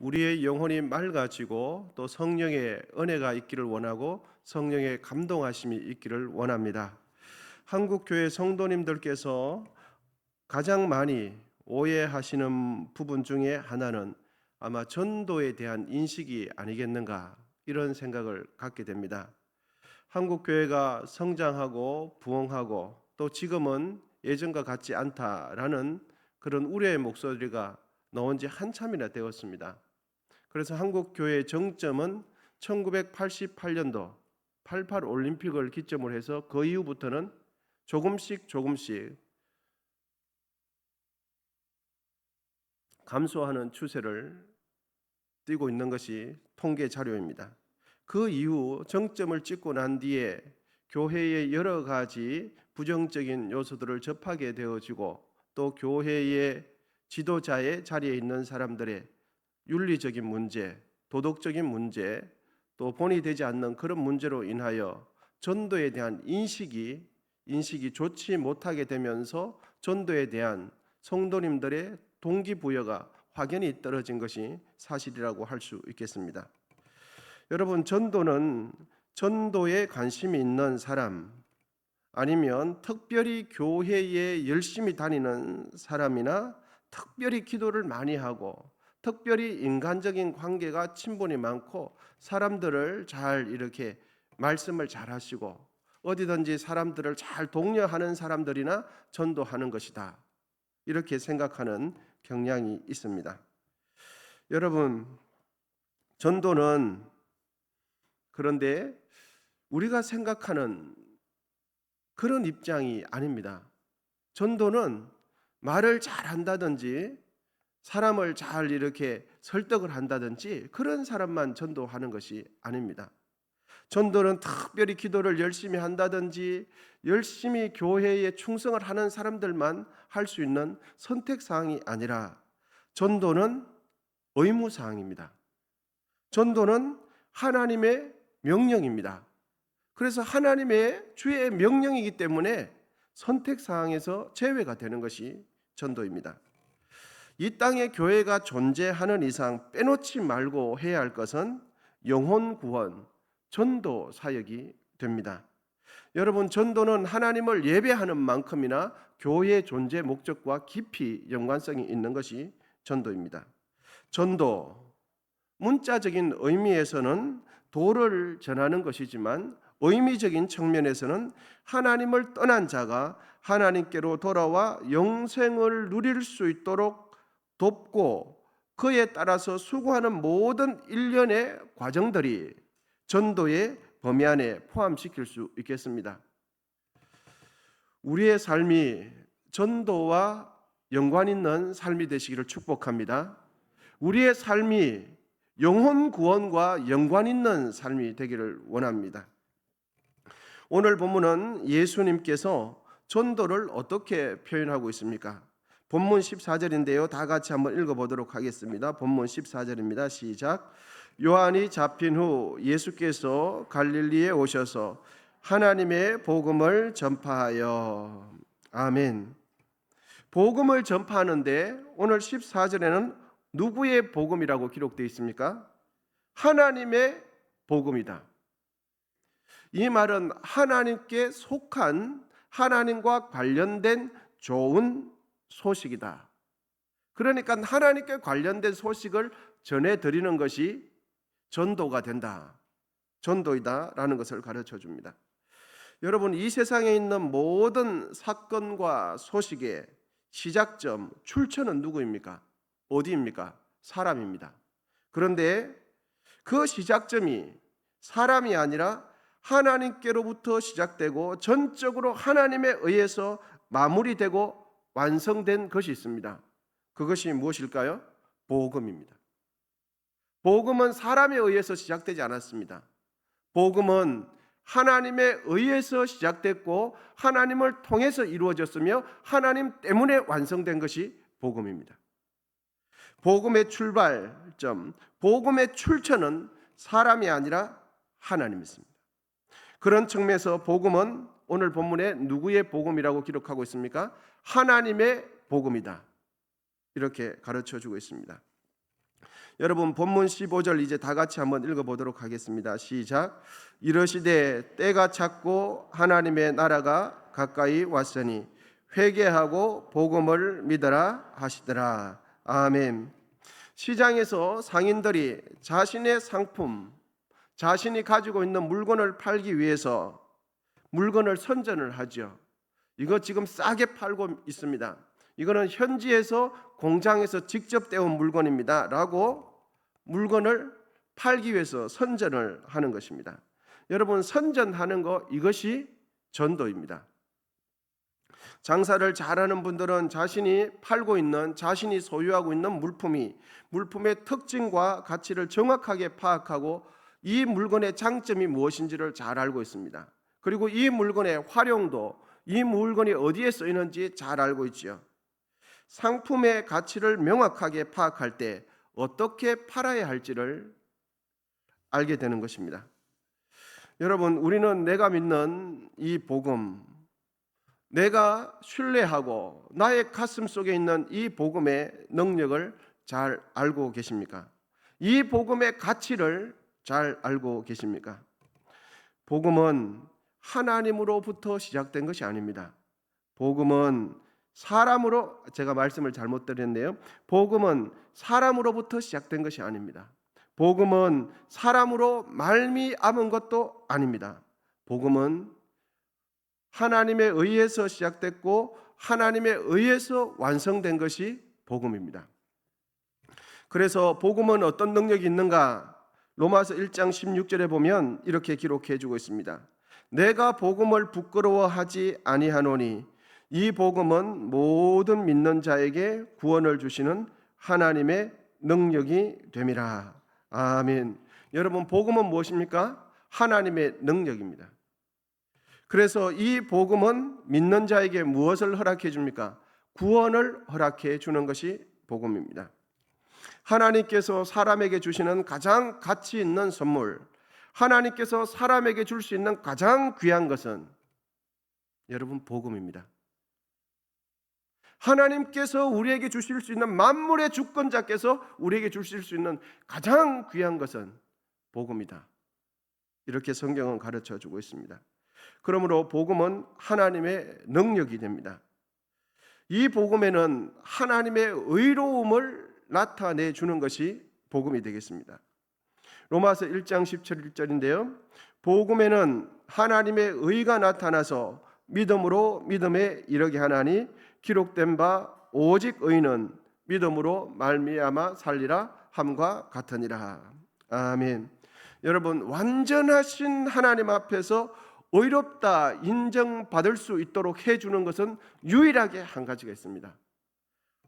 우리의 영혼이 맑아지고 또 성령의 은혜가 있기를 원하고 성령의 감동하심이 있기를 원합니다. 한국교회 성도님들께서 가장 많이 오해하시는 부분 중에 하나는 아마 전도에 대한 인식이 아니겠는가, 이런 생각을 갖게 됩니다. 한국교회가 성장하고 부흥하고 또 지금은 예전과 같지 않다라는 그런 우려의 목소리가 나온 지 한참이나 되었습니다. 그래서 한국교회의 정점은 1988년도 88 올림픽을 기점으로 해서 그 이후부터는 조금씩 감소하는 추세를 띠고 있는 것이 통계 자료입니다. 그 이후 정점을 찍고 난 뒤에 교회의 여러 가지 부정적인 요소들을 접하게 되어지고 또 교회의 지도자의 자리에 있는 사람들의 윤리적인 문제, 도덕적인 문제, 또 본이 되지 않는 그런 문제로 인하여 전도에 대한 인식이 좋지 못하게 되면서 전도에 대한 성도님들의 동기부여가 확연히 떨어진 것이 사실이라고 할 수 있겠습니다. 여러분, 전도에 관심이 있는 사람, 아니면 특별히 교회에 열심히 다니는 사람이나 특별히 기도를 많이 하고 특별히 인간적인 관계가 친분이 많고 사람들을 잘 이렇게 말씀을 잘 하시고 어디든지 사람들을 잘 독려하는 사람들이나 전도하는 것이다, 이렇게 생각하는 경향이 있습니다. 여러분, 전도는 그런데 우리가 생각하는 그런 입장이 아닙니다. 전도는 말을 잘 한다든지 사람을 잘 이렇게 설득을 한다든지 그런 사람만 전도하는 것이 아닙니다. 전도는 특별히 기도를 열심히 한다든지 열심히 교회에 충성을 하는 사람들만 할 수 있는 선택사항이 아니라 전도는 의무사항입니다. 전도는 하나님의 명령입니다. 그래서 하나님의 주의 명령이기 때문에 선택사항에서 제외가 되는 것이 전도입니다. 이 땅에 교회가 존재하는 이상 빼놓지 말고 해야 할 것은 영혼 구원, 전도 사역이 됩니다. 여러분, 전도는 하나님을 예배하는 만큼이나 교회의 존재 목적과 깊이 연관성이 있는 것이 전도입니다. 전도, 문자적인 의미에서는 도를 전하는 것이지만 의미적인 측면에서는 하나님을 떠난 자가 하나님께로 돌아와 영생을 누릴 수 있도록 돕고 그에 따라서 수고하는 모든 일련의 과정들이 전도의 범위 안에 포함시킬 수 있겠습니다. 우리의 삶이 전도와 연관 있는 삶이 되시기를 축복합니다. 우리의 삶이 영혼 구원과 연관 있는 삶이 되기를 원합니다. 오늘 본문은 예수님께서 전도를 어떻게 표현하고 있습니까? 본문 14절인데요. 다 같이 한번 읽어보도록 하겠습니다. 본문 14절입니다. 시작. 요한이 잡힌 후 예수께서 갈릴리에 오셔서 하나님의 복음을 전파하여. 아멘. 복음을 전파하는데 오늘 14절에는 누구의 복음이라고 기록되어 있습니까? 하나님의 복음이다. 이 말은 하나님께 속한, 하나님과 관련된 좋은 소식이다. 그러니까 하나님께 관련된 소식을 전해드리는 것이 전도가 된다, 전도이다라는 것을 가르쳐 줍니다. 여러분, 이 세상에 있는 모든 사건과 소식의 시작점, 출처는 누구입니까? 어디입니까? 사람입니다. 그런데 그 시작점이 사람이 아니라 하나님께로부터 시작되고 전적으로 하나님에 의해서 마무리되고 완성된 것이 있습니다. 그것이 무엇일까요? 복음입니다. 복음은 사람에 의해서 시작되지 않았습니다. 복음은 하나님에 의해서 시작됐고 하나님을 통해서 이루어졌으며 하나님 때문에 완성된 것이 복음입니다. 복음의 출발점, 복음의 출처는 사람이 아니라 하나님이십니다. 그런 측면에서 복음은 오늘 본문에 누구의 복음이라고 기록하고 있습니까? 하나님의 복음이다, 이렇게 가르쳐주고 있습니다. 여러분 본문 15절 이제 다 같이 한번 읽어보도록 하겠습니다. 시작. 이르시되 때가 찼고 하나님의 나라가 가까이 왔으니 회개하고 복음을 믿으라 하시더라. 아멘. 시장에서 상인들이 자신의 상품, 자신이 가지고 있는 물건을 팔기 위해서 물건을 선전을 하죠. 이거 지금 싸게 팔고 있습니다. 이거는 현지에서 공장에서 직접 떼온 물건입니다 라고 물건을 팔기 위해서 선전을 하는 것입니다. 여러분, 선전하는 거, 이것이 전도입니다. 장사를 잘하는 분들은 자신이 팔고 있는, 자신이 소유하고 있는 물품의 특징과 가치를 정확하게 파악하고 이 물건의 장점이 무엇인지를 잘 알고 있습니다. 그리고 이 물건의 활용도, 이 물건이 어디에 쓰이는지 잘 알고 있죠. 상품의 가치를 명확하게 파악할 때 어떻게 팔아야 할지를 알게 되는 것입니다. 여러분, 우리는 내가 믿는 이 복음, 내가 신뢰하고 나의 가슴 속에 있는 이 복음의 능력을 잘 알고 계십니까? 이 복음의 가치를 잘 알고 계십니까? 복음은 하나님으로부터 시작된 것이 아닙니다. 복음은 사람으로, 제가 말씀을 잘못 드렸네요. 복음은 사람으로부터 시작된 것이 아닙니다. 복음은 사람으로 말미암은 것도 아닙니다. 복음은 하나님에 의해서 시작됐고 하나님에 의해서 완성된 것이 복음입니다. 그래서 복음은 어떤 능력이 있는가? 로마서 1장 16절에 보면 이렇게 기록해 주고 있습니다. 내가 복음을 부끄러워하지 아니하노니 이 복음은 모든 믿는 자에게 구원을 주시는 하나님의 능력이 됨이라. 아멘. 여러분, 복음은 무엇입니까? 하나님의 능력입니다. 그래서 이 복음은 믿는 자에게 무엇을 허락해 줍니까? 구원을 허락해 주는 것이 복음입니다. 하나님께서 사람에게 주시는 가장 가치 있는 선물, 하나님께서 사람에게 줄 수 있는 가장 귀한 것은 여러분, 복음입니다. 하나님께서 우리에게 주실 수 있는, 만물의 주권자께서 우리에게 주실 수 있는 가장 귀한 것은 복음이다. 이렇게 성경은 가르쳐 주고 있습니다. 그러므로 복음은 하나님의 능력이 됩니다. 이 복음에는 하나님의 의로움을 나타내 주는 것이 복음이 되겠습니다. 로마서 1장 17절인데요. 복음에는 하나님의 의가 나타나서 믿음으로 믿음에 이르게 하나니 기록된 바 오직 의는 믿음으로 말미암아 살리라 함과 같으니라. 아멘. 여러분, 완전하신 하나님 앞에서 의롭다 인정받을 수 있도록 해주는 것은 유일하게 한 가지가 있습니다.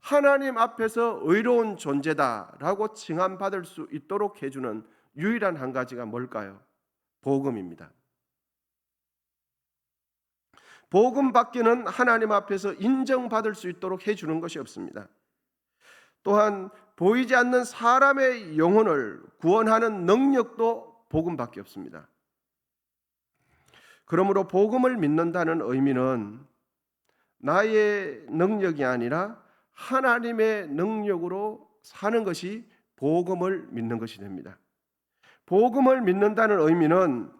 하나님 앞에서 의로운 존재다라고 칭함받을 수 있도록 해주는 유일한 한 가지가 뭘까요? 복음입니다. 복음 밖에는 하나님 앞에서 인정받을 수 있도록 해주는 것이 없습니다. 또한 보이지 않는 사람의 영혼을 구원하는 능력도 복음밖에 없습니다. 그러므로 복음을 믿는다는 의미는 나의 능력이 아니라 하나님의 능력으로 사는 것이 복음을 믿는 것이 됩니다. 복음을 믿는다는 의미는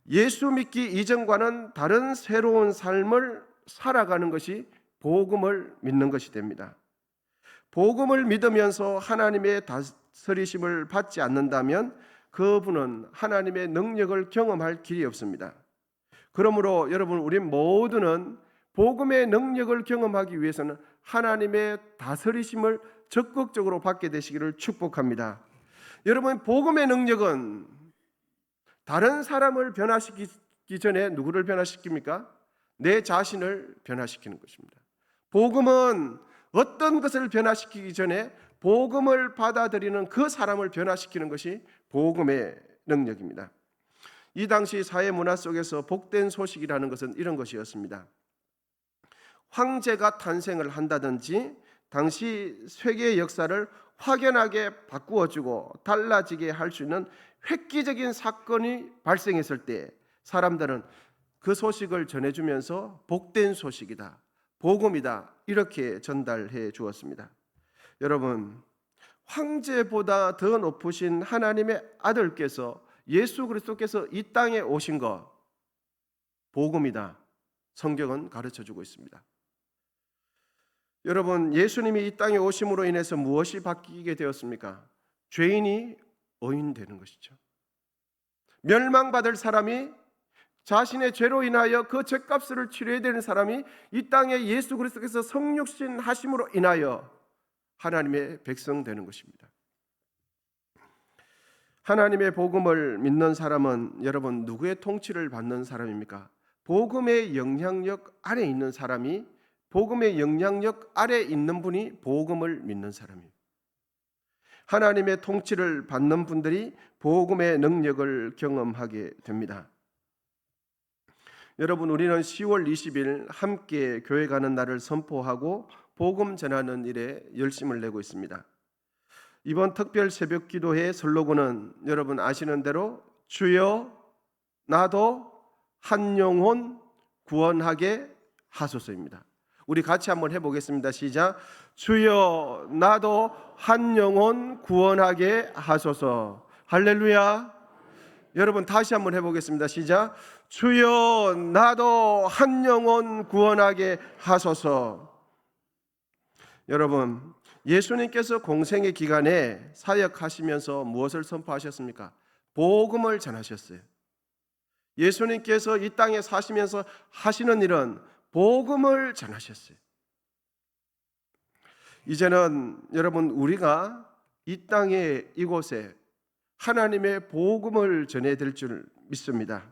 예수 믿기 이전과는 다른 새로운 삶을 살아가는 것이 복음을 믿는 것이 됩니다. 복음을 믿으면서 하나님의 다스리심을 받지 않는다면 그분은 하나님의 능력을 경험할 길이 없습니다. 그러므로 여러분, 우리 모두는 복음의 능력을 경험하기 위해서는 하나님의 다스리심을 적극적으로 받게 되시기를 축복합니다. 여러분, 복음의 능력은 다른 사람을 변화시키기 전에 누구를 변화시킵니까? 내 자신을 변화시키는 것입니다. 복음은 어떤 것을 변화시키기 전에 복음을 받아들이는 그 사람을 변화시키는 것이 복음의 능력입니다. 이 당시 사회 문화 속에서 복된 소식이라는 것은 이런 것이었습니다. 황제가 탄생을 한다든지 당시 세계 역사를 확연하게 바꾸어주고 달라지게 할 수 있는 획기적인 사건이 발생했을 때 사람들은 그 소식을 전해주면서 복된 소식이다, 복음이다, 이렇게 전달해 주었습니다. 여러분, 황제보다 더 높으신 하나님의 아들께서 예수 그리스도께서 이 땅에 오신 것, 복음이다. 성경은 가르쳐주고 있습니다. 여러분, 예수님이 이 땅에 오심으로 인해서 무엇이 바뀌게 되었습니까? 죄인이 의인 되는 것이죠. 멸망받을 사람이 자신의 죄로 인하여 그 죄값을 치러야 되는 사람이 이 땅에 예수 그리스도께서 성육신 하심으로 인하여 하나님의 백성 되는 것입니다. 하나님의 복음을 믿는 사람은 여러분 누구의 통치를 받는 사람입니까? 복음의 영향력 아래 있는 사람이, 복음의 영향력 아래 있는 분이 복음을 믿는 사람입니다. 하나님의 통치를 받는 분들이 복음의 능력을 경험하게 됩니다. 여러분, 우리는 10월 20일 함께 교회 가는 날을 선포하고 복음 전하는 일에 열심을 내고 있습니다. 이번 특별 새벽 기도회 슬로건은 여러분 아시는 대로 주여 나도 한 영혼 구원하게 하소서입니다. 우리 같이 한번 해보겠습니다. 시작. 주여 나도 한 영혼 구원하게 하소서. 할렐루야. 여러분 다시 한번 해보겠습니다. 시작. 주여 나도 한 영혼 구원하게 하소서. 여러분, 예수님께서 공생의 기간에 사역하시면서 무엇을 선포하셨습니까? 복음을 전하셨어요. 예수님께서 이 땅에 사시면서 하시는 일은 복음을 전하셨어요. 이제는 여러분 우리가 이 땅에 이곳에 하나님의 복음을 전해야 될 줄 믿습니다.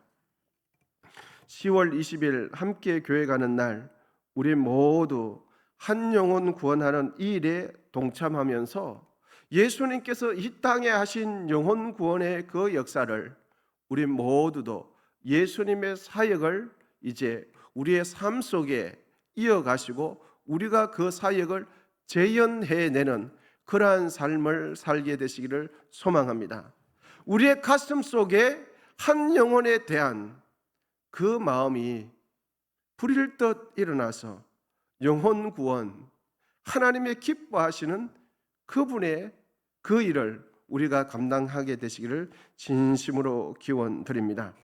10월 20일 함께 교회 가는 날 우리 모두 한 영혼 구원하는 이 일에 동참하면서 예수님께서 이 땅에 하신 영혼 구원의 그 역사를 우리 모두도 예수님의 사역을 이제 우리의 삶 속에 이어가시고 우리가 그 사역을 재현해내는 그러한 삶을 살게 되시기를 소망합니다. 우리의 가슴 속에 한 영혼에 대한 그 마음이 불일 듯 일어나서 영혼 구원, 하나님의 기뻐하시는 그분의 그 일을 우리가 감당하게 되시기를 진심으로 기원드립니다.